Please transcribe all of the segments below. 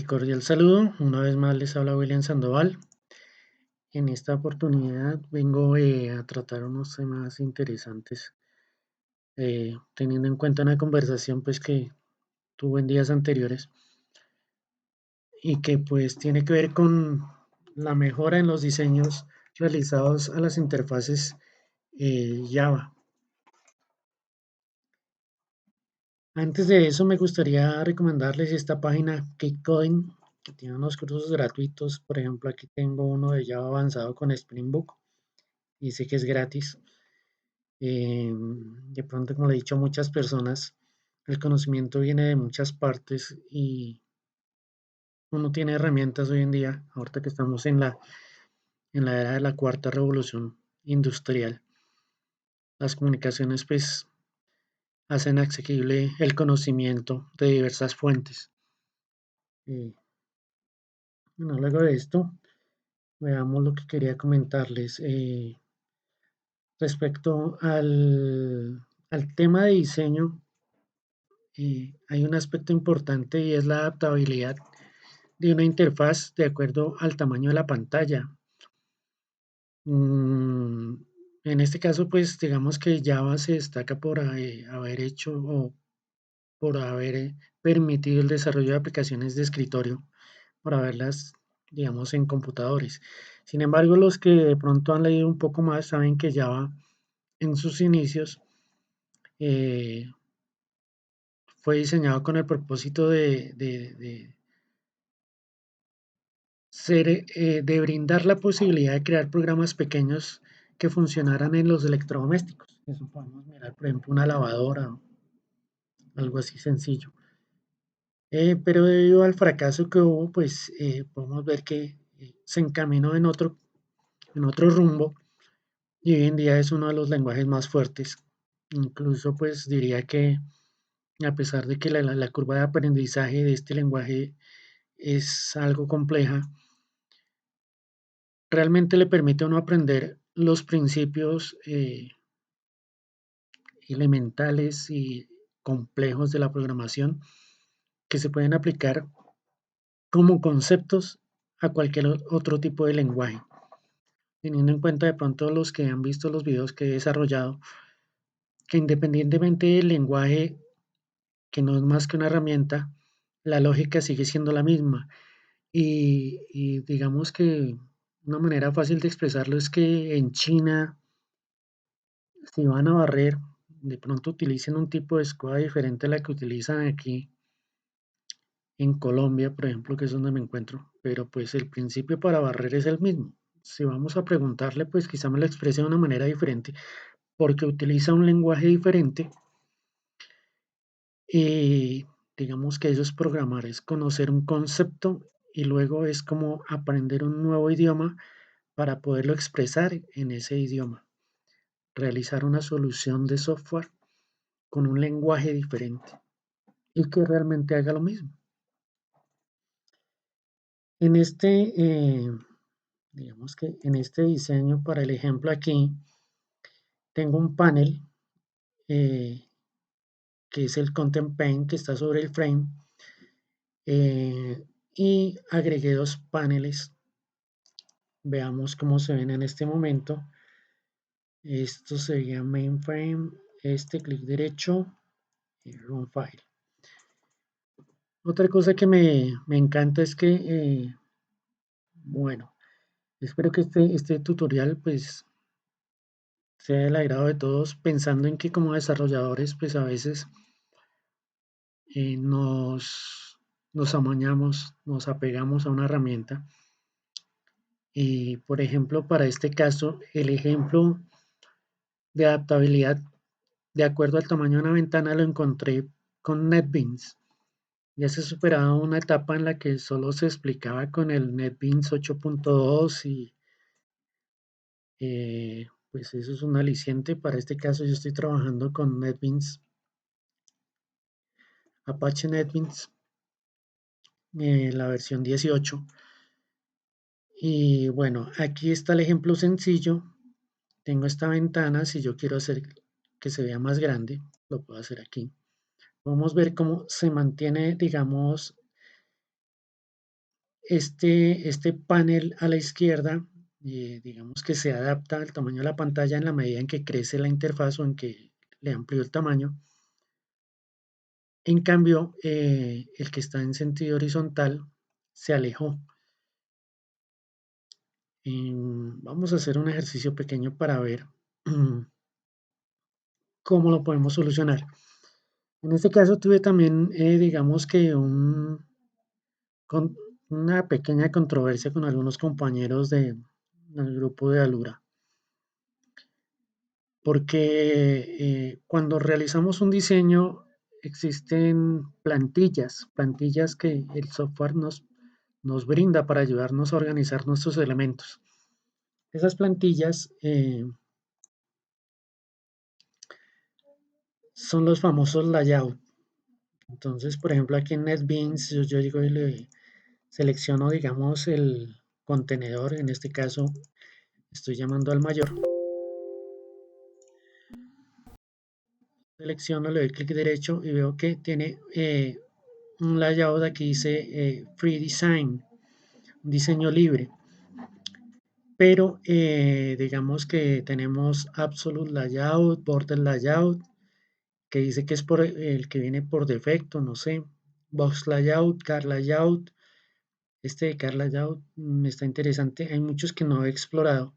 Cordial saludo, una vez más les habla William Sandoval. En esta oportunidad vengo a tratar unos temas interesantes, teniendo en cuenta una conversación pues que tuve en días anteriores y que pues tiene que ver con la mejora en los diseños realizados a las interfaces Java. Antes de eso me gustaría recomendarles esta página KeepCoding, que tiene unos cursos gratuitos. Por ejemplo, aquí tengo uno de Java avanzado con Spring Boot y sé que es gratis. De pronto, como le he dicho a muchas personas, el conocimiento viene de muchas partes y uno tiene herramientas hoy en día, ahorita que estamos en la era de la cuarta revolución industrial. Las comunicaciones pues hacen asequible el conocimiento de diversas fuentes. Eh, bueno, luego de esto, veamos lo que quería comentarles. Respecto al tema de diseño, hay un aspecto importante y es la adaptabilidad de una interfaz de acuerdo al tamaño de la pantalla. Mm, en este caso, pues digamos que Java se destaca por haber hecho o por haber permitido el desarrollo de aplicaciones de escritorio, por haberlas, digamos, en computadores. Sin embargo, los que de pronto han leído un poco más saben que Java en sus inicios eh, fue diseñado con el propósito de brindar la posibilidad de crear programas pequeños que funcionaran en los electrodomésticos. Eso podemos mirar, por ejemplo, una lavadora o algo así sencillo. Pero debido al fracaso que hubo, pues podemos ver que se encaminó en otro rumbo y hoy en día es uno de los lenguajes más fuertes. Incluso, pues diría que a pesar de que la curva de aprendizaje de este lenguaje es algo compleja, realmente le permite a uno aprender los principios elementales y complejos de la programación que se pueden aplicar como conceptos a cualquier otro tipo de lenguaje. Teniendo en cuenta de pronto los que han visto los videos que he desarrollado, que independientemente del lenguaje, que no es más que una herramienta, la lógica sigue siendo la misma. Y digamos que una manera fácil de expresarlo es que en China, si van a barrer, de pronto utilicen un tipo de escoba diferente a la que utilizan aquí en Colombia, por ejemplo, que es donde me encuentro, pero pues el principio para barrer es el mismo. Si vamos a preguntarle, pues quizá me lo exprese de una manera diferente, porque utiliza un lenguaje diferente y digamos que eso es programar, es conocer un concepto y luego es como aprender un nuevo idioma para poderlo expresar en ese idioma, realizar una solución de software con un lenguaje diferente y que realmente haga lo mismo. En digamos que en este diseño, para el ejemplo aquí, tengo un panel eh, que es el Content Pane que está sobre el frame y agregué dos paneles. Veamos cómo se ven en este momento. Esto sería mainframe, clic derecho y run file. Otra cosa que me encanta es que, bueno, espero que este tutorial pues sea del agrado de todos, pensando en que como desarrolladores pues a veces nos amañamos, nos apegamos a una herramienta. Y por ejemplo, para este caso, el ejemplo de adaptabilidad de acuerdo al tamaño de una ventana lo encontré con NetBeans. Ya se superaba una etapa en la que solo se explicaba con el NetBeans 8.2 y pues eso es un aliciente. Para este caso yo estoy trabajando con NetBeans, Apache NetBeans, la versión 18. Y bueno, aquí está el ejemplo sencillo. Tengo esta ventana, si yo quiero hacer que se vea más grande, lo puedo hacer aquí. Vamos a ver cómo se mantiene, digamos, este panel a la izquierda, digamos que se adapta al tamaño de la pantalla en la medida en que crece la interfaz o en que le amplío el tamaño. En cambio, el que está en sentido horizontal se alejó. Vamos a hacer un ejercicio pequeño para ver cómo lo podemos solucionar. En este caso tuve también, digamos que una pequeña controversia con algunos compañeros del grupo de Alura, porque cuando realizamos un diseño existen plantillas que el software nos brinda para ayudarnos a organizar nuestros elementos. Esas plantillas son los famosos layout. Entonces, por ejemplo, aquí en NetBeans yo digo y le selecciono, digamos, el contenedor. En este caso, estoy llamando al mayor. Selecciono, le doy clic derecho y veo que tiene un layout aquí dice Free Design, un diseño libre. Pero digamos que tenemos Absolute Layout, Border Layout, que dice que es por el que viene por defecto, no sé. Box Layout, Car Layout. Este de Car Layout está interesante. Hay muchos que no he explorado.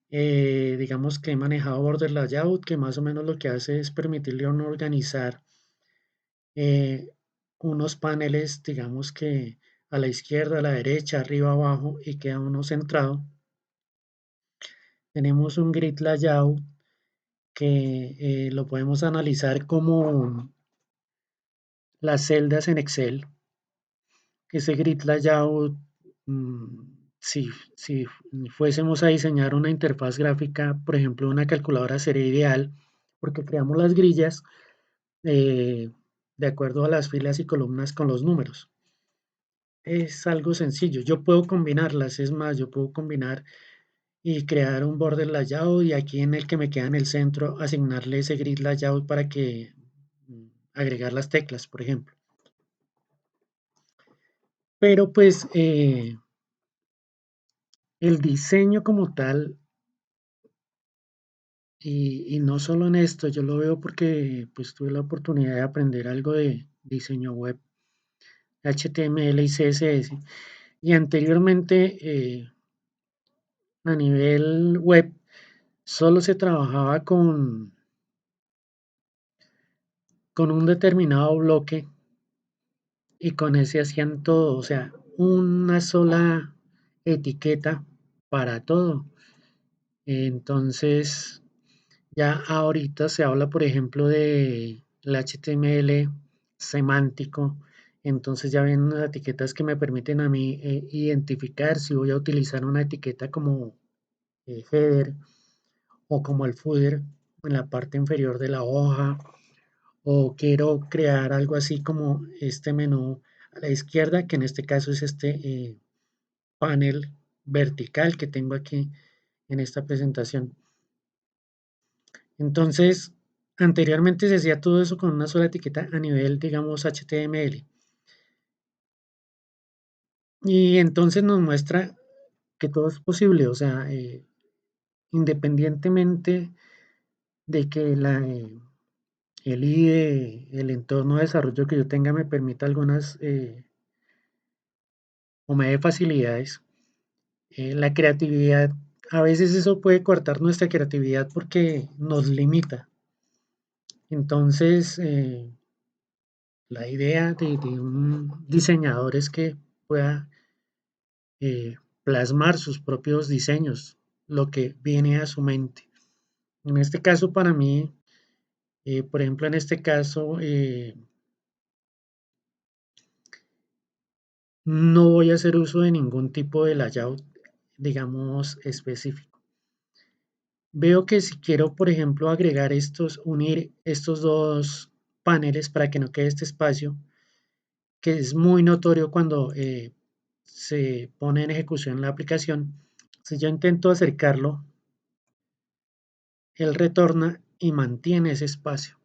Digamos que he manejado Border Layout, que más o menos lo que hace es permitirle a uno organizar eh, unos paneles, digamos que a la izquierda, a la derecha, arriba, abajo, y queda uno centrado. Tenemos un Grid Layout que lo podemos analizar como las celdas en Excel. Ese Grid Layout, si fuésemos a diseñar una interfaz gráfica, por ejemplo, una calculadora sería ideal porque creamos las grillas eh, de acuerdo a las filas y columnas con los números. Es algo sencillo. Yo puedo combinarlas, es más, yo puedo combinar y crear un border layout y aquí en el que me queda en el centro asignarle ese grid layout para que agregar las teclas, por ejemplo. Pero pues el diseño como tal, y no solo en esto, yo lo veo porque pues tuve la oportunidad de aprender algo de diseño web, HTML y CSS, y anteriormente a nivel web solo se trabajaba con un determinado bloque y con ese hacían todo, o sea, una sola etiqueta para todo. Entonces, ya ahorita se habla, por ejemplo, de el HTML semántico. Entonces ya ven unas etiquetas que me permiten a mí identificar si voy a utilizar una etiqueta como header o como el footer en la parte inferior de la hoja, o quiero crear algo así como este menú a la izquierda, que en este caso es este panel vertical que tengo aquí en esta presentación. Entonces, anteriormente se hacía todo eso con una sola etiqueta a nivel, digamos, HTML. Y entonces nos muestra que todo es posible, o sea, independientemente de que el IDE, el entorno de desarrollo que yo tenga me permita algunas o me dé facilidades, la creatividad, a veces eso puede cortar nuestra creatividad porque nos limita. Entonces, la idea de un diseñador es que pueda eh, plasmar sus propios diseños, lo que viene a su mente. En este caso, para mí, por ejemplo, en este caso, no voy a hacer uso de ningún tipo de layout, digamos, específico. Veo que si quiero, por ejemplo, agregar unir estos dos paneles para que no quede este espacio, que es muy notorio cuando se pone en ejecución la aplicación. Si yo intento acercarlo, él retorna y mantiene ese espacio.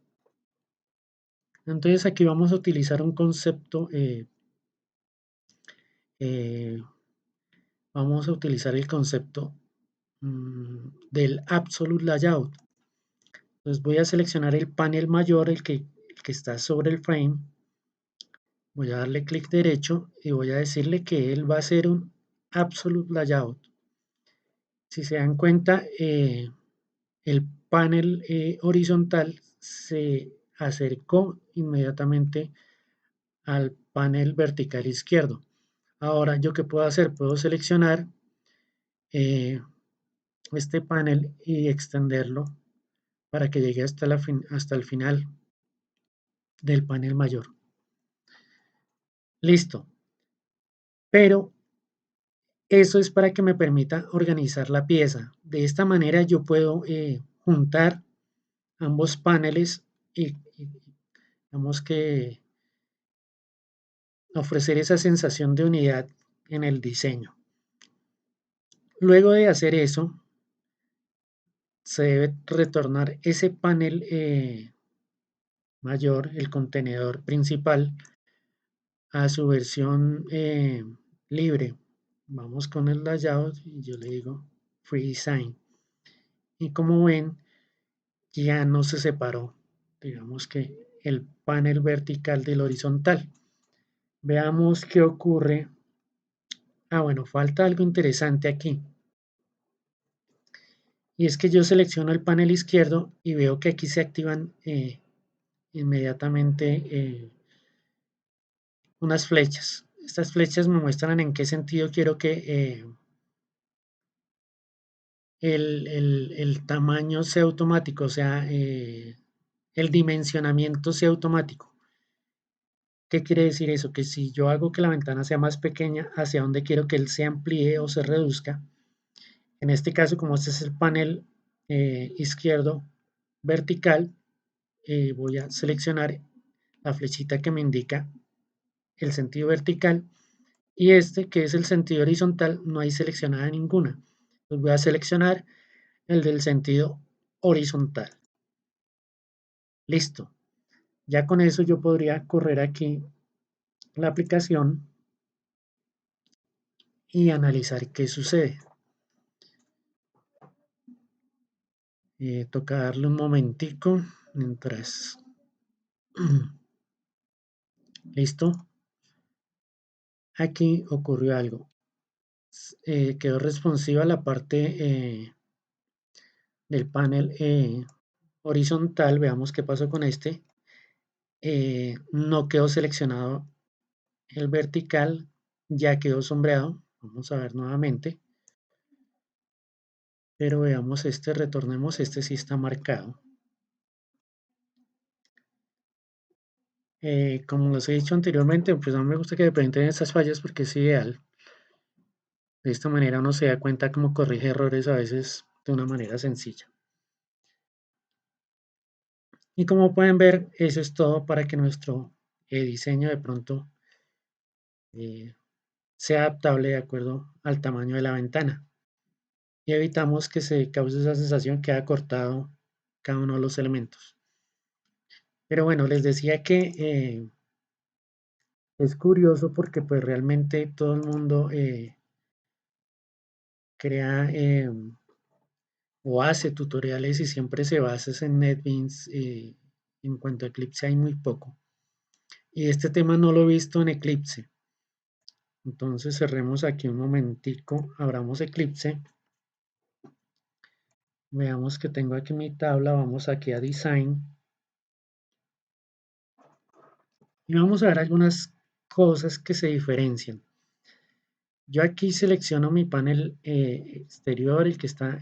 Entonces aquí vamos a utilizar un concepto eh, vamos a utilizar el concepto del Absolute Layout. Entonces voy a seleccionar el panel mayor, el que está sobre el frame. Voy a darle clic derecho y voy a decirle que él va a ser un Absolute Layout. Si se dan cuenta, el panel horizontal se acercó inmediatamente al panel vertical izquierdo. Ahora, ¿yo qué puedo hacer? Puedo seleccionar eh, este panel y extenderlo para que llegue hasta el final del panel mayor. Listo. Pero eso es para que me permita organizar la pieza. De esta manera yo puedo juntar ambos paneles y digamos que ofrecer esa sensación de unidad en el diseño. Luego de hacer eso, se debe retornar ese panel mayor, el contenedor principal, a su versión libre. Vamos con el layout y yo le digo Free Design. Y como ven, ya no se separó, digamos que el panel vertical del horizontal. Veamos qué ocurre. Bueno, falta algo interesante aquí. Y es que yo selecciono el panel izquierdo y veo que aquí se activan inmediatamente unas flechas. Estas flechas me muestran en qué sentido quiero que el tamaño sea automático, o sea, el dimensionamiento sea automático. ¿Qué quiere decir eso? Que si yo hago que la ventana sea más pequeña, hacia dónde quiero que él se amplíe o se reduzca. En este caso, como este es el panel izquierdo vertical, voy a seleccionar la flechita que me indica el sentido vertical y este que es el sentido horizontal no hay seleccionada ninguna. Entonces voy a seleccionar el del sentido horizontal. Listo. Ya con eso yo podría correr aquí la aplicación y analizar qué sucede. Toca darle un momentico mientras... Listo. Aquí ocurrió algo. Quedó responsiva la parte del panel horizontal. Veamos qué pasó con este. No quedó seleccionado el vertical, ya quedó sombreado. Vamos a ver nuevamente. Pero veamos este, retornemos, este sí está marcado. Como les he dicho anteriormente, pues no me gusta que me presenten estas fallas porque es ideal. De esta manera uno se da cuenta cómo corrige errores a veces de una manera sencilla. Y como pueden ver, eso es todo para que nuestro diseño de pronto eh, sea adaptable de acuerdo al tamaño de la ventana. Y evitamos que se cause esa sensación que ha cortado cada uno de los elementos. Pero bueno, les decía que es curioso porque pues realmente todo el mundo crea o hace tutoriales y siempre se basa en NetBeans. En cuanto a Eclipse hay muy poco. Y este tema no lo he visto en Eclipse. Entonces cerremos aquí un momentico, abramos Eclipse. Veamos que tengo aquí mi tabla, vamos aquí a Design. Y vamos a ver algunas cosas que se diferencian. Yo aquí selecciono mi panel exterior, el que está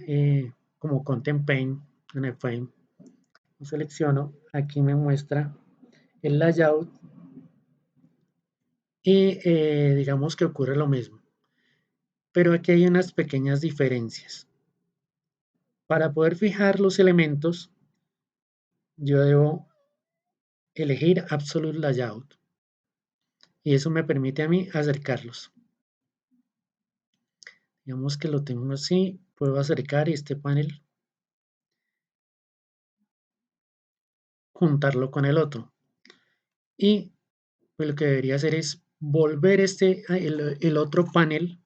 como Content Pane en el frame. Lo selecciono, aquí me muestra el layout y digamos que ocurre lo mismo. Pero aquí hay unas pequeñas diferencias. Para poder fijar los elementos, yo debo elegir Absolute Layout y eso me permite a mí acercarlos. Digamos que lo tengo así, puedo acercar este panel, juntarlo con el otro. Y pues lo que debería hacer es volver el otro panel,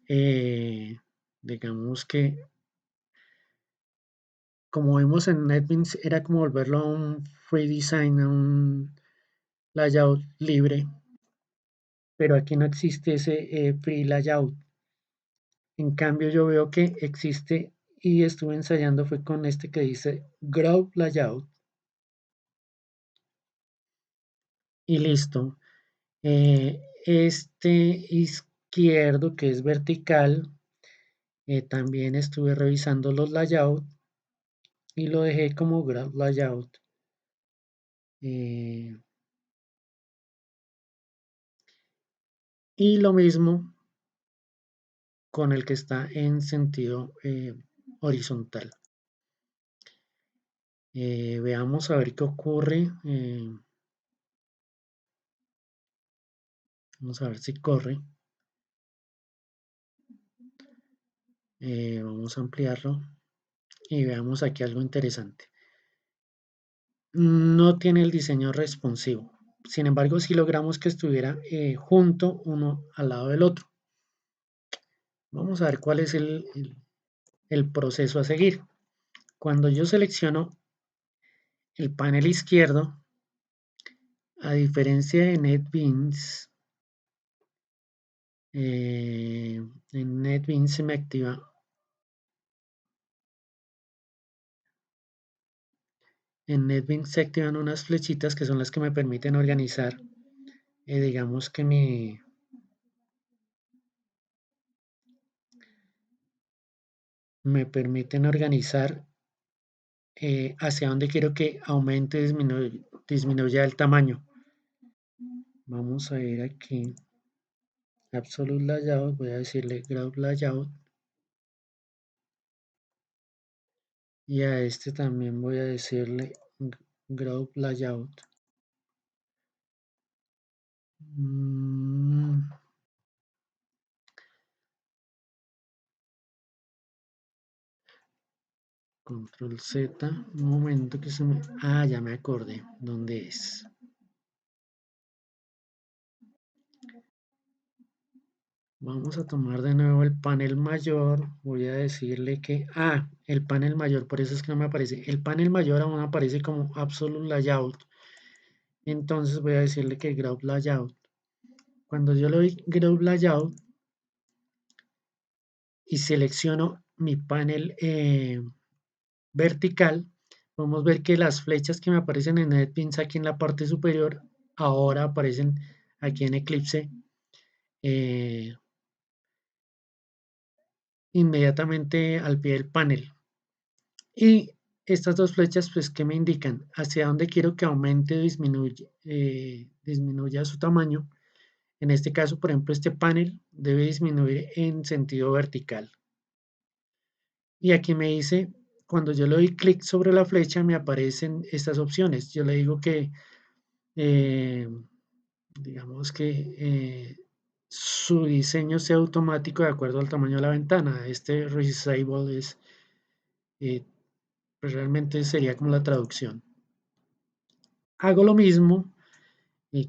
eh, digamos que como vimos en NetBeans, era como volverlo a un free design, a un layout libre, pero aquí no existe ese free layout. En cambio, yo veo que existe y estuve ensayando fue con este que dice Grow Layout y listo. Este izquierdo que es vertical, también estuve revisando los layouts y lo dejé como Grow Layout. Eh, y lo mismo con el que está en sentido horizontal. Veamos a ver qué ocurre. Vamos a ver si corre. Vamos a ampliarlo y veamos aquí algo interesante. No tiene el diseño responsivo. Sin embargo, si logramos que estuviera junto uno al lado del otro. Vamos a ver cuál es el proceso a seguir. Cuando yo selecciono el panel izquierdo, a diferencia de NetBeans, en NetBeans se me activa. En NetBeans se activan unas flechitas que son las que me permiten organizar, digamos que me permiten organizar hacia dónde quiero que aumente, disminuya el tamaño. Vamos a ir aquí, Absolute Layout, voy a decirle Group Layout y a este también voy a decirle Group Layout. Mm, Control Z, un momento que se me... Ah, ya me acordé, ¿dónde es? Vamos a tomar de nuevo el panel mayor. Voy a decirle que... Ah, el panel mayor, por eso es que no me aparece. El panel mayor aún aparece como Absolute Layout. Entonces voy a decirle que Group Layout. Cuando yo le doy Group Layout y selecciono mi panel vertical, podemos ver que las flechas que me aparecen en NetBeans aquí en la parte superior, ahora aparecen aquí en Eclipse eh, inmediatamente al pie del panel. Y estas dos flechas, pues, ¿qué me indican? Hacia dónde quiero que aumente o disminuya su tamaño. En este caso, por ejemplo, este panel debe disminuir en sentido vertical. Y aquí me dice, cuando yo le doy clic sobre la flecha, me aparecen estas opciones. Yo le digo que, eh, digamos que su diseño sea automático de acuerdo al tamaño de la ventana. Este resizable es, eh, pues realmente sería como la traducción. Hago lo mismo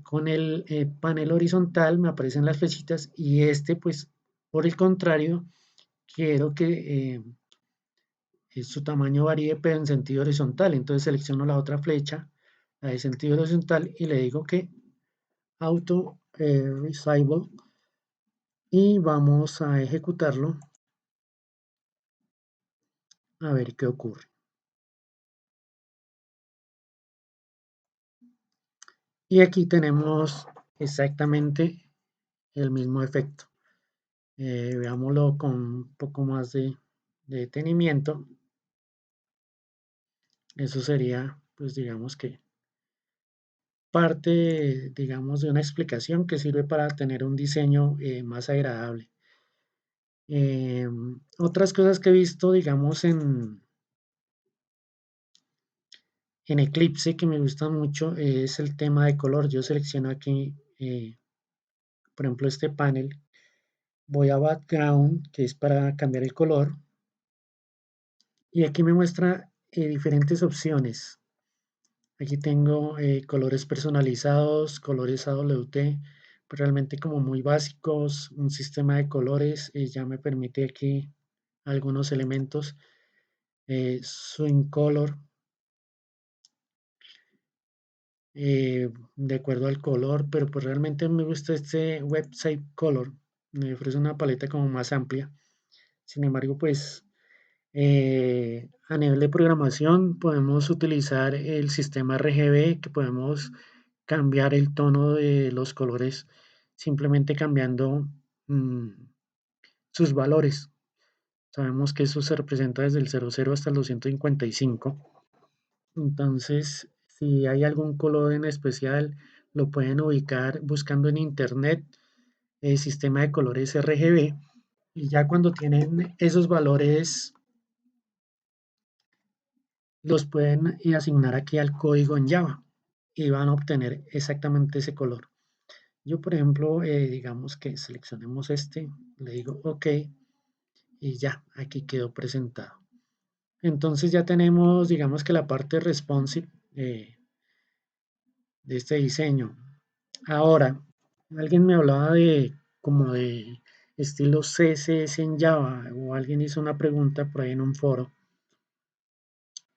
con el panel horizontal, me aparecen las flechitas y este, pues, por el contrario, quiero que su tamaño varíe, pero en sentido horizontal. Entonces selecciono la otra flecha, la de sentido horizontal, y le digo que auto resize y vamos a ejecutarlo a ver qué ocurre. Y aquí tenemos exactamente el mismo efecto. Veámoslo con un poco más de detenimiento. Eso sería, pues digamos que parte, digamos, de una explicación que sirve para tener un diseño más agradable. Otras cosas que he visto, digamos, en Eclipse que me gusta mucho es el tema de color. Yo selecciono aquí, por ejemplo, este panel. Voy a Background, que es para cambiar el color. Y aquí me muestra diferentes opciones. Aquí tengo colores personalizados, colores AWT, realmente como muy básicos, un sistema de colores, ya me permite aquí algunos elementos, swing color, de acuerdo al color, pero pues realmente me gusta este website color, me ofrece una paleta como más amplia. Sin embargo, pues a nivel de programación podemos utilizar el sistema RGB, que podemos cambiar el tono de los colores simplemente cambiando mm, sus valores. Sabemos que eso se representa desde el 00 hasta el 255. Entonces, si hay algún color en especial, lo pueden ubicar buscando en internet el sistema de colores RGB, y ya cuando tienen esos valores los pueden asignar aquí al código en Java y van a obtener exactamente ese color. Yo, por ejemplo, digamos que seleccionemos este, le digo OK y ya, aquí quedó presentado. Entonces ya tenemos, digamos que la parte responsive de este diseño. Ahora, alguien me hablaba de como de estilo CSS en Java, o alguien hizo una pregunta por ahí en un foro.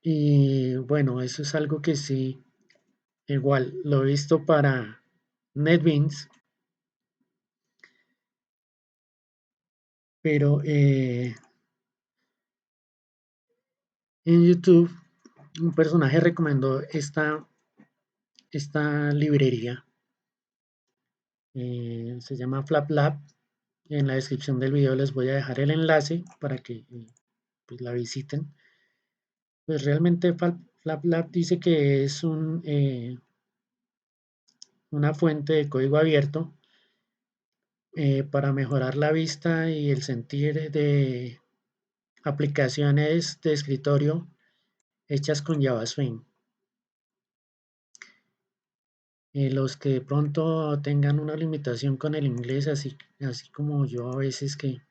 Y bueno, eso es algo que sí, igual lo he visto para NetBeans, pero en YouTube un personaje recomendó esta librería, se llama FlapLab. En la descripción del video les voy a dejar el enlace para que pues, la visiten. Pues realmente FlapLab dice que es una fuente de código abierto para mejorar la vista y el sentir de aplicaciones de escritorio hechas con Java Swing. Los que de pronto tengan una limitación con el inglés, así como yo a veces que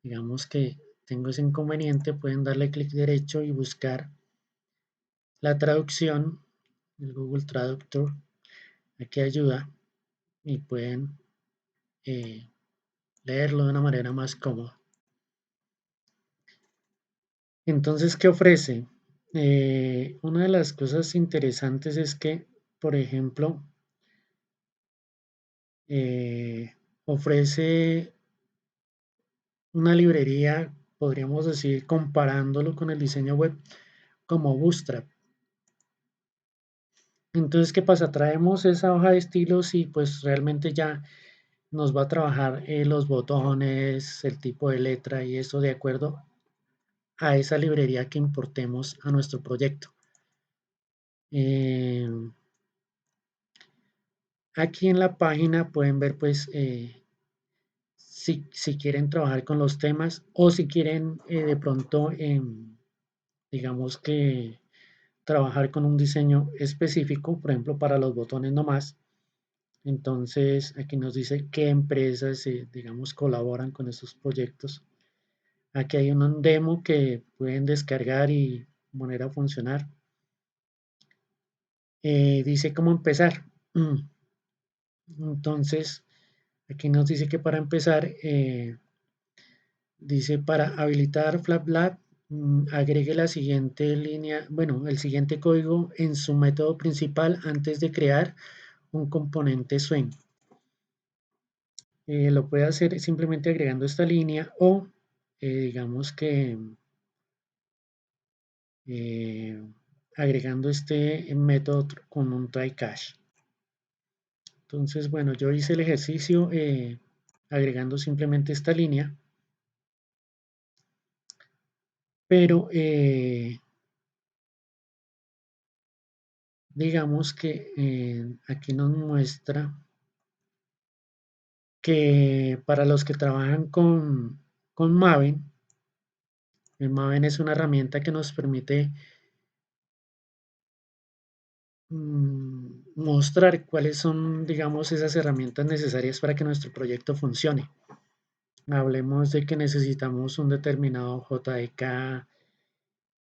digamos que tengo ese inconveniente, pueden darle clic derecho y buscar la traducción, el Google Traductor, aquí ayuda y pueden eh, leerlo de una manera más cómoda. Entonces, ¿qué ofrece? Una de las cosas interesantes es que, por ejemplo, ofrece una librería, podríamos decir, comparándolo con el diseño web, como Bootstrap. Entonces, ¿qué pasa? Traemos esa hoja de estilos y pues realmente ya nos va a trabajar los botones, el tipo de letra y eso de acuerdo a esa librería que importemos a nuestro proyecto. Eh, Aquí en la página pueden ver pues si quieren trabajar con los temas o si quieren de pronto digamos que trabajar con un diseño específico, por ejemplo para los botones nomás. Entonces aquí nos dice qué empresas digamos colaboran con estos proyectos. Aquí hay un demo que pueden descargar y poner a funcionar. Dice cómo empezar. Entonces, aquí nos dice que para empezar, dice para habilitar FlapLab, agregue la siguiente línea, bueno, el siguiente código en su método principal antes de crear un componente Swing. Lo puede hacer simplemente agregando esta línea o digamos que eh, agregando este método con un try catch. Entonces, bueno, yo hice el ejercicio agregando simplemente esta línea, pero digamos que aquí nos muestra que para los que trabajan con Maven, el Maven es una herramienta que nos permite mostrar cuáles son, digamos, esas herramientas necesarias para que nuestro proyecto funcione. Hablemos de que necesitamos un determinado JDK,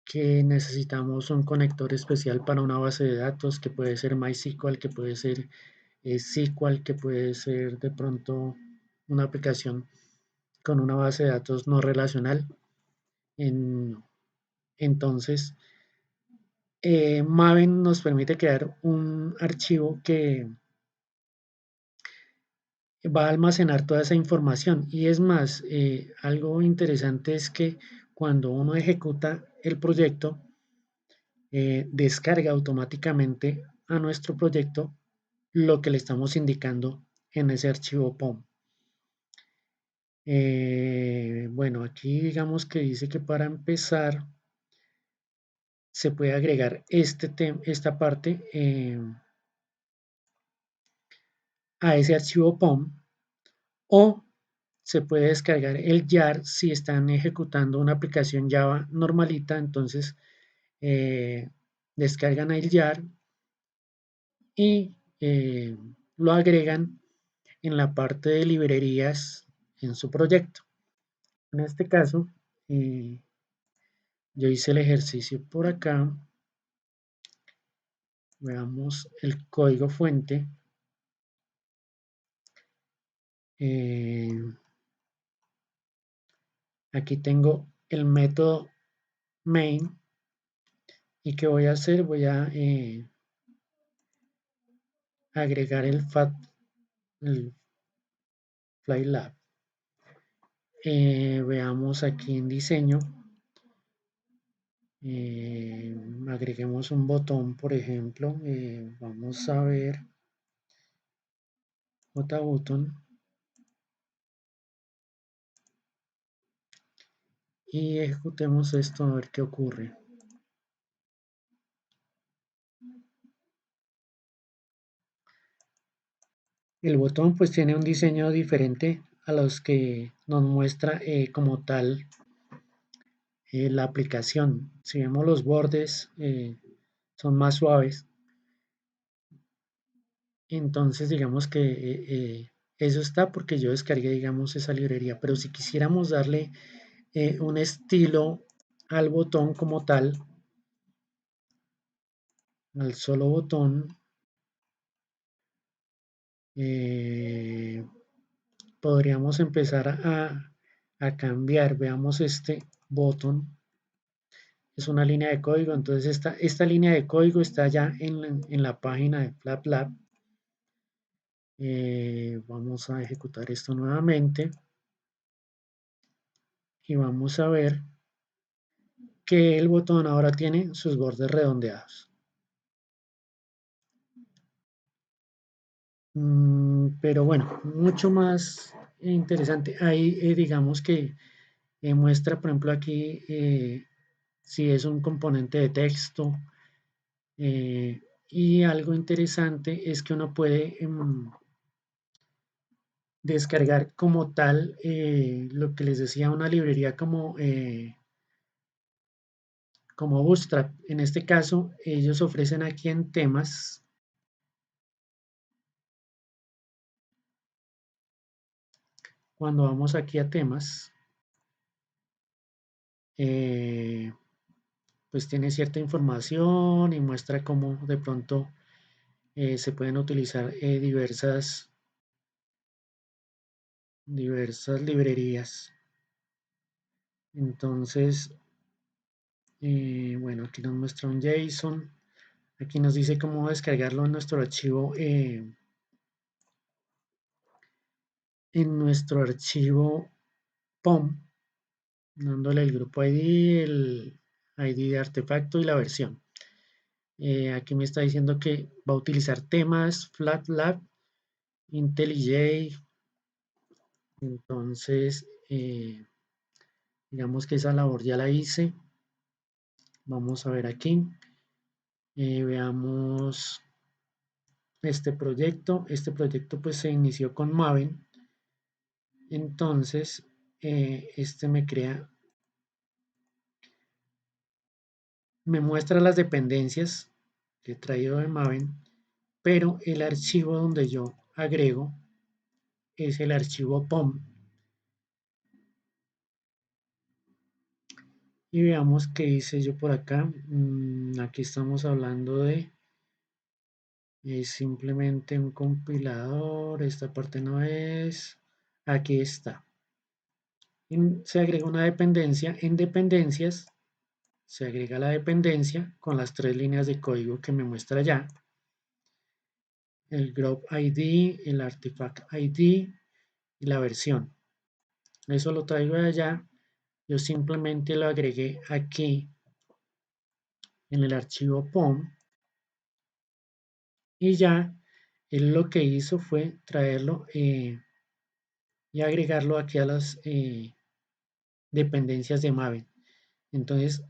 que necesitamos un conector especial para una base de datos, que puede ser MySQL, que puede ser SQL, que puede ser de pronto una aplicación con una base de datos no relacional. En- entonces, Maven nos permite crear un archivo que va a almacenar toda esa información. Y es más, algo interesante es que cuando uno ejecuta el proyecto, descarga automáticamente a nuestro proyecto lo que le estamos indicando en ese archivo POM. Bueno, aquí digamos que dice que para empezar se puede agregar esta parte a ese archivo POM, o se puede descargar el YAR si están ejecutando una aplicación Java normalita. Entonces descargan el YAR y lo agregan en la parte de librerías en su proyecto. En este caso, eh, yo hice el ejercicio por acá. Veamos el código fuente. Eh, Aquí tengo el método main. ¿Y qué voy a hacer? Voy a agregar el FlyLab. Veamos aquí en diseño. Agreguemos un botón, por ejemplo. Vamos a ver JButton y ejecutemos esto a ver qué ocurre. El botón pues tiene un diseño diferente a los que nos muestra como tal la aplicación. Si vemos los bordes son más suaves. Entonces digamos que eso está porque yo descargué digamos esa librería. Pero si quisiéramos darle un estilo al botón como tal, al solo botón, eh, podríamos empezar a cambiar. Veamos este botón. Es una línea de código, entonces esta línea de código está ya en la página de FlapLab. Vamos a ejecutar esto nuevamente y vamos a ver que el botón ahora tiene sus bordes redondeados. Pero bueno, mucho más interesante. Ahí digamos que muestra, por ejemplo, aquí si es un componente de texto. Y algo interesante es que uno puede descargar como tal lo que les decía, una librería como Bootstrap. En este caso, ellos ofrecen aquí en temas. Cuando vamos aquí a temas, eh, pues tiene cierta información y muestra cómo de pronto se pueden utilizar diversas librerías. Entonces, bueno, aquí nos muestra un JSON. Aquí nos dice cómo descargarlo en nuestro archivo POM, dándole el grupo ID, el ID de artefacto y la versión. Aquí me está diciendo que va a utilizar temas, FlatLab, IntelliJ. Entonces, digamos que esa labor ya la hice. Vamos a ver aquí. Veamos este proyecto. Este proyecto pues se inició con Maven. Entonces, este me muestra las dependencias que he traído de Maven, pero el archivo donde yo agrego es el archivo POM. Y veamos qué hice yo por acá. Aquí estamos hablando de Es simplemente un compilador, esta parte no es, aquí está. Se agrega una dependencia, en dependencias se agrega la dependencia con las 3 líneas de código que me muestra ya, el group ID, el artifact ID y la versión. Eso lo traigo de allá, yo simplemente lo agregué aquí en el archivo POM y ya él lo que hizo fue traerlo y agregarlo aquí a las dependencias de Maven. Entonces,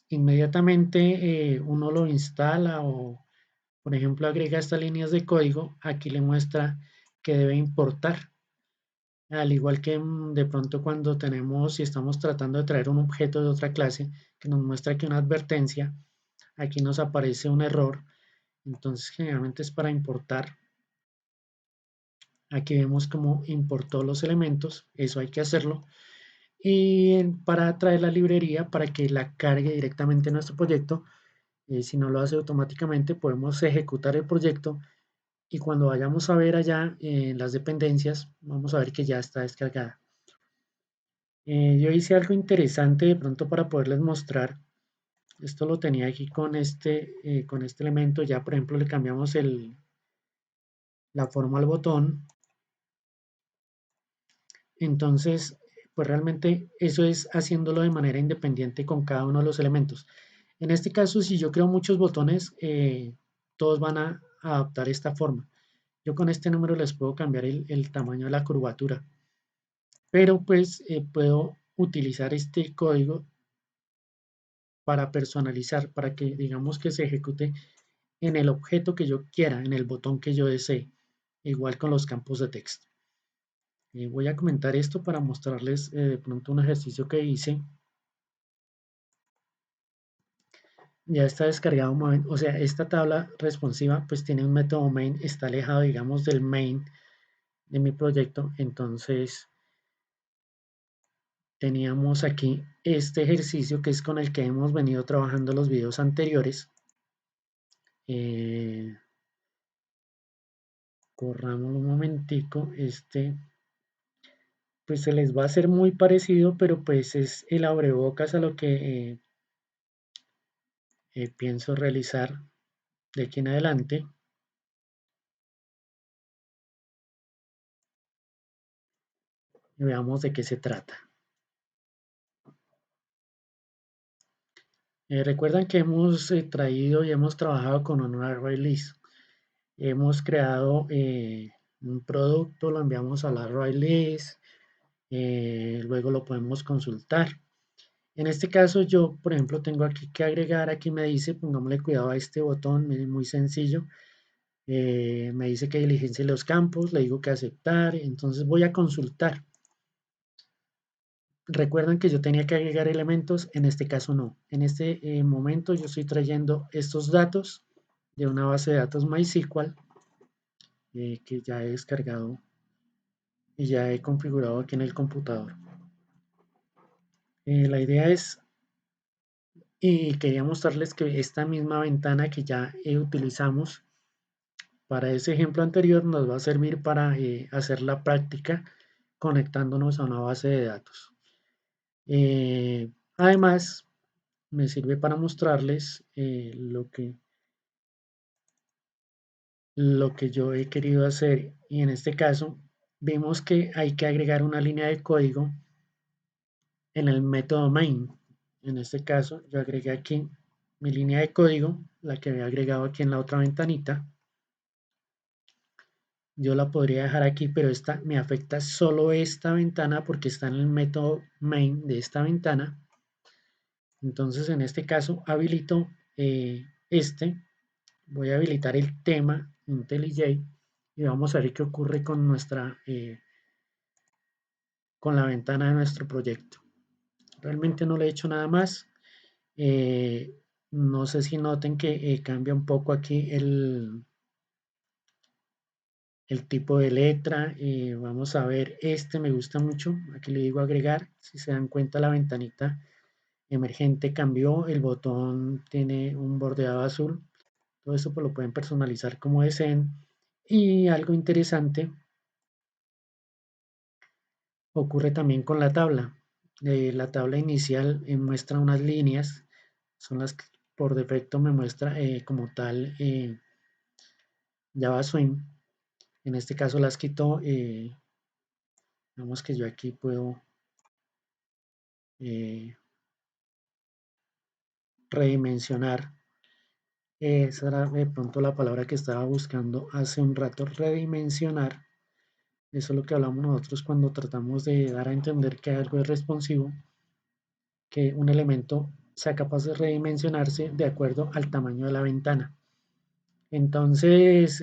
inmediatamente uno lo instala o, por ejemplo, agrega estas líneas de código, aquí le muestra que debe importar. Al igual que de pronto cuando tenemos, si estamos tratando de traer un objeto de otra clase que nos muestra que una advertencia, aquí nos aparece un error, entonces generalmente es para importar. Aquí vemos cómo importó los elementos, eso hay que hacerlo. Y para traer la librería, para que la cargue directamente en nuestro proyecto, si no lo hace automáticamente, podemos ejecutar el proyecto y cuando vayamos a ver allá en las dependencias, vamos a ver que ya está descargada. Yo hice algo interesante de pronto para poderles mostrar. Esto lo tenía aquí con este elemento. Ya, por ejemplo, le cambiamos la forma al botón. Entonces, pues realmente eso es haciéndolo de manera independiente con cada uno de los elementos. En este caso, si yo creo muchos botones, todos van a adoptar esta forma. Yo con este número les puedo cambiar el tamaño de la curvatura, pero pues puedo utilizar este código para personalizar, para que digamos que se ejecute en el objeto que yo quiera, en el botón que yo desee, igual con los campos de texto. Voy a comentar esto para mostrarles de pronto un ejercicio que hice. Ya está descargado, o sea, esta tabla responsiva pues tiene un método main, está alejado digamos del main de mi proyecto, entonces teníamos aquí este ejercicio que es con el que hemos venido trabajando los videos anteriores. Corramos un momentico, pues se les va a hacer muy parecido, pero pues es el abrebocas a lo que pienso realizar de aquí en adelante. Y veamos de qué se trata. Recuerdan que hemos traído y hemos trabajado con un array list. Hemos creado un producto, lo enviamos a la array list, luego lo podemos consultar. En este caso yo, por ejemplo, tengo aquí que agregar, aquí me dice, pongámosle cuidado a este botón, miren, muy sencillo. Me dice que diligencia los campos, le digo que aceptar, entonces voy a consultar. Recuerdan que yo tenía que agregar elementos, en este caso no. En este momento yo estoy trayendo estos datos de una base de datos MySQL que ya he descargado y ya he configurado aquí en el computador. La idea es, y quería mostrarles que esta misma ventana que ya utilizamos para ese ejemplo anterior nos va a servir para hacer la práctica conectándonos a una base de datos. Además, me sirve para mostrarles lo que yo he querido hacer y en este caso vemos que hay que agregar una línea de código en el método main. En este caso yo agregué aquí mi línea de código, la que había agregado aquí en la otra ventanita. Yo la podría dejar aquí, pero esta me afecta solo esta ventana porque está en el método main de esta ventana. Entonces en este caso habilito voy a habilitar el tema IntelliJ y vamos a ver qué ocurre con con la ventana de nuestro proyecto. Realmente no le he hecho nada más. Eh, no sé si noten que cambia un poco aquí el tipo de letra. Vamos a ver, me gusta mucho. Aquí le digo agregar. Si se dan cuenta, la ventanita emergente cambió. El botón tiene un bordeado azul. Todo esto pues lo pueden personalizar como deseen. Y algo interesante ocurre también con la tabla. La tabla inicial muestra unas líneas, son las que por defecto me muestra como tal Java Swing. En este caso las quito. Digamos que yo aquí puedo eh, redimensionar. Esa era de pronto la palabra que estaba buscando hace un rato, redimensionar. Eso es lo que hablamos nosotros cuando tratamos de dar a entender que algo es responsivo, que un elemento sea capaz de redimensionarse de acuerdo al tamaño de la ventana. Entonces,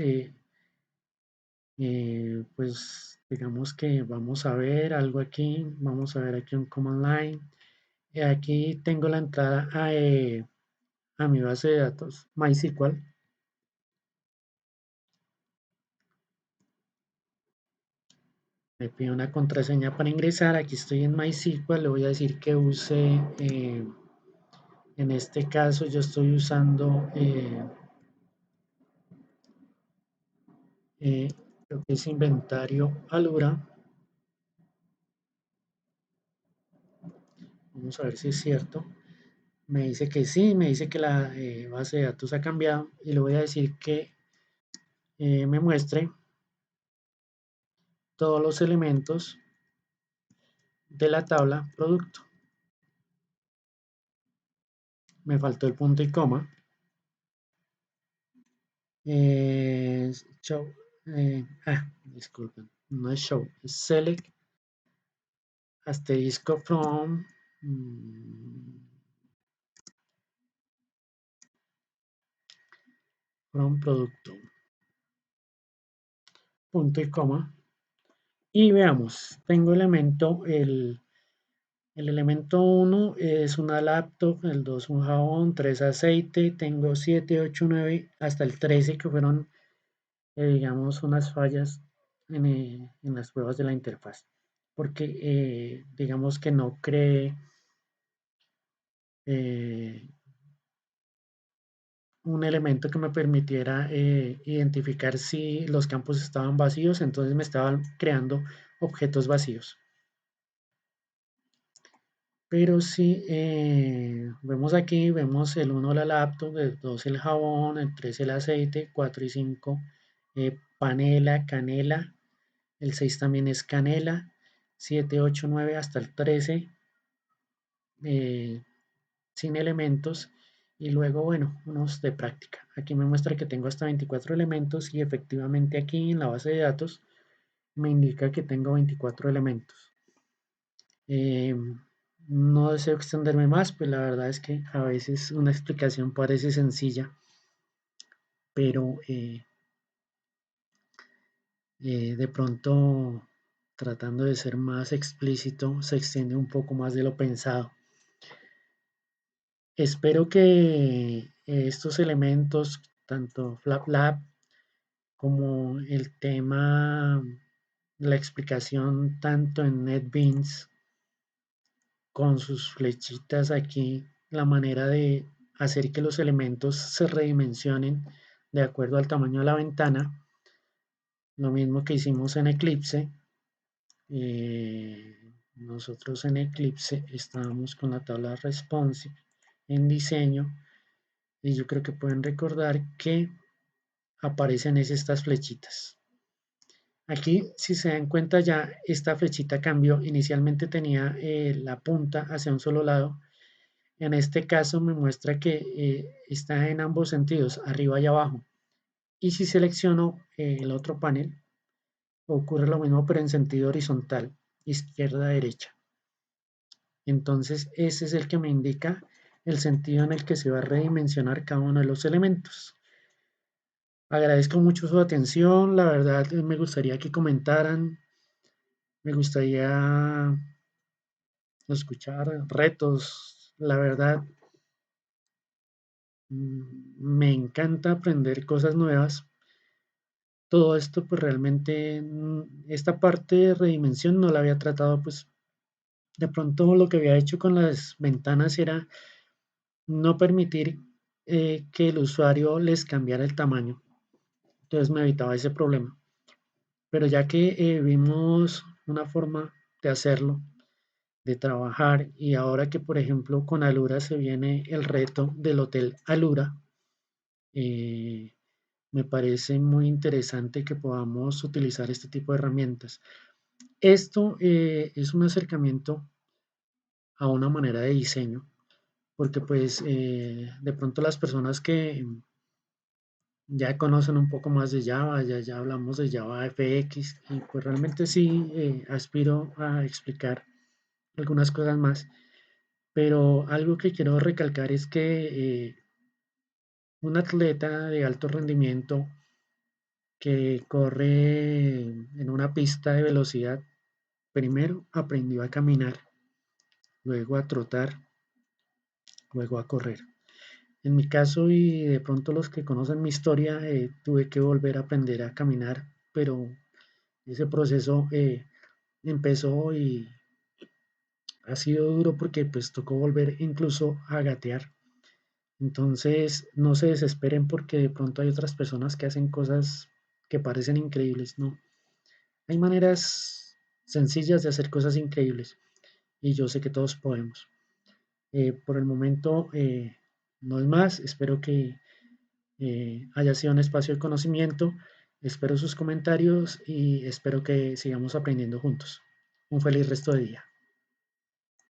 pues digamos que vamos a ver algo aquí, vamos a ver aquí un command line. Aquí tengo la entrada a mi base de datos MySQL. Me pide una contraseña para ingresar. Aquí estoy en MySQL. Le voy a decir que use, en este caso yo estoy usando, eh, creo que es inventario Alura. Vamos a ver si es cierto. Me dice que sí, me dice que la base de datos ha cambiado y le voy a decir que me muestre todos los elementos de la tabla producto. Me faltó el punto y coma. Show, disculpen, no es show, es select asterisco from producto, punto y coma. Y veamos, tengo el elemento 1 es una laptop, el 2 un jabón, 3 aceite, tengo 7 8 9 hasta el 13 que fueron, digamos, unas fallas en las pruebas de la interfaz. Porque digamos que no cree eh, un elemento que me permitiera identificar si los campos estaban vacíos, entonces me estaban creando objetos vacíos. Pero si vemos aquí, vemos el 1 la laptop, el 2 el jabón, el 3 el aceite, 4 y 5 panela, canela, el 6 también es canela, 7 8 9 hasta el 13 eh, sin elementos y luego, bueno, unos de práctica. Aquí me muestra que tengo hasta 24 elementos y efectivamente aquí en la base de datos me indica que tengo 24 elementos. Eh, no deseo extenderme más, pues la verdad es que a veces una explicación parece sencilla, pero de pronto tratando de ser más explícito se extiende un poco más de lo pensado. Espero que estos elementos, tanto FlapLab como el tema, la explicación tanto en NetBeans con sus flechitas aquí, la manera de hacer que los elementos se redimensionen de acuerdo al tamaño de la ventana, lo mismo que hicimos en Eclipse. Nosotros en Eclipse estábamos con la tabla responsive en diseño y yo creo que pueden recordar que aparecen estas flechitas. Aquí, si se dan cuenta, ya esta flechita cambió. Inicialmente tenía la punta hacia un solo lado. En este caso me muestra que está en ambos sentidos, arriba y abajo. Y si selecciono el otro panel, ocurre lo mismo, pero en sentido horizontal, izquierda a derecha. Entonces, ese es el que me indica el sentido en el que se va a redimensionar cada uno de los elementos. Agradezco mucho su atención. La verdad, me gustaría que comentaran. Me gustaría escuchar retos. La verdad, me encanta aprender cosas nuevas. Todo esto, pues realmente, esta parte de redimensión no la había tratado, pues de pronto lo que había hecho con las ventanas era no permitir que el usuario les cambiara el tamaño. Entonces me evitaba ese problema. Pero ya que vimos una forma de hacerlo, de trabajar, y ahora que por ejemplo con Alura se viene el reto del Hotel Alura, eh, me parece muy interesante que podamos utilizar este tipo de herramientas. Esto es un acercamiento a una manera de diseño, porque pues de pronto las personas que ya conocen un poco más de Java, ya hablamos de Java FX y pues realmente sí aspiro a explicar algunas cosas más, pero algo que quiero recalcar es que un atleta de alto rendimiento que corre en una pista de velocidad, primero aprendió a caminar, luego a trotar, luego a correr. En mi caso y de pronto los que conocen mi historia, tuve que volver a aprender a caminar, pero ese proceso empezó y ha sido duro porque pues tocó volver incluso a gatear. Entonces no se desesperen porque de pronto hay otras personas que hacen cosas que parecen increíbles, ¿no? Hay maneras sencillas de hacer cosas increíbles y yo sé que todos podemos. Por el momento no es más, espero que haya sido un espacio de conocimiento, espero sus comentarios y espero que sigamos aprendiendo juntos. Un feliz resto de día.